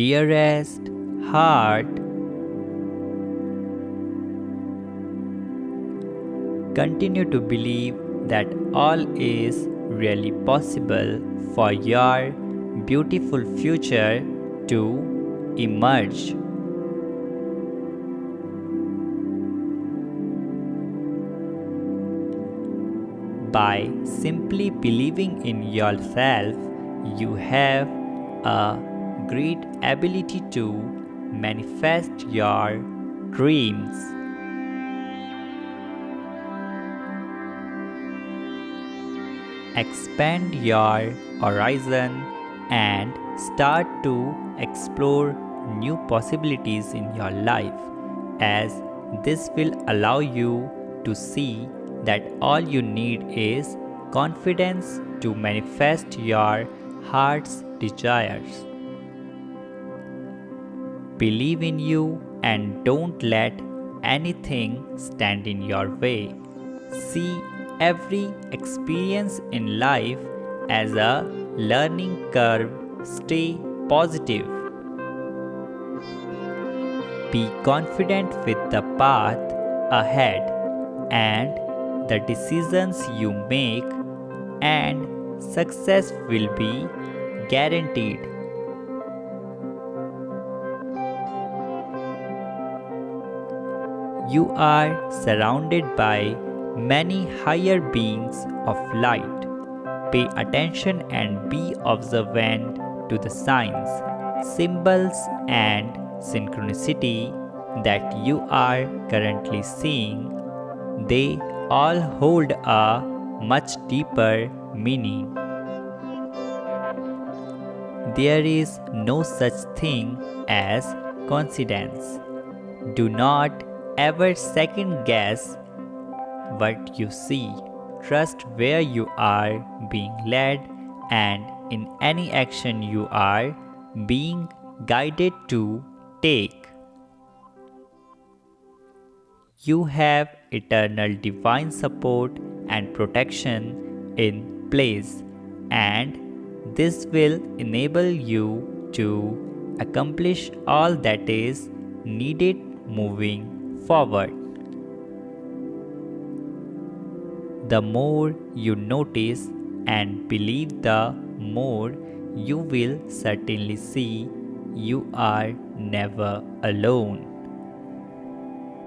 Dearest heart, continue to believe that all is really possible for your beautiful future to emerge. By simply believing in yourself, you have a great ability to manifest your dreams. Expand your horizon and start to explore new possibilities in your life, as this will allow you to see that all you need is confidence to manifest your heart's desires. Believe in you and don't let anything stand in your way. See every experience in life as a learning curve. Stay positive. Be confident with the path ahead and the decisions you make, and success will be guaranteed. You are surrounded by many higher beings of light. Pay attention and be observant to the signs, symbols, and synchronicity that you are currently seeing. They all hold a much deeper meaning. There is no such thing as coincidence. Do not ever second guess what you see. Trust where you are being led, and in any action you are being guided to take. You have eternal divine support and protection in place, and this will enable you to accomplish all that is needed moving forward. The more you notice and believe, the more you will certainly see you are never alone.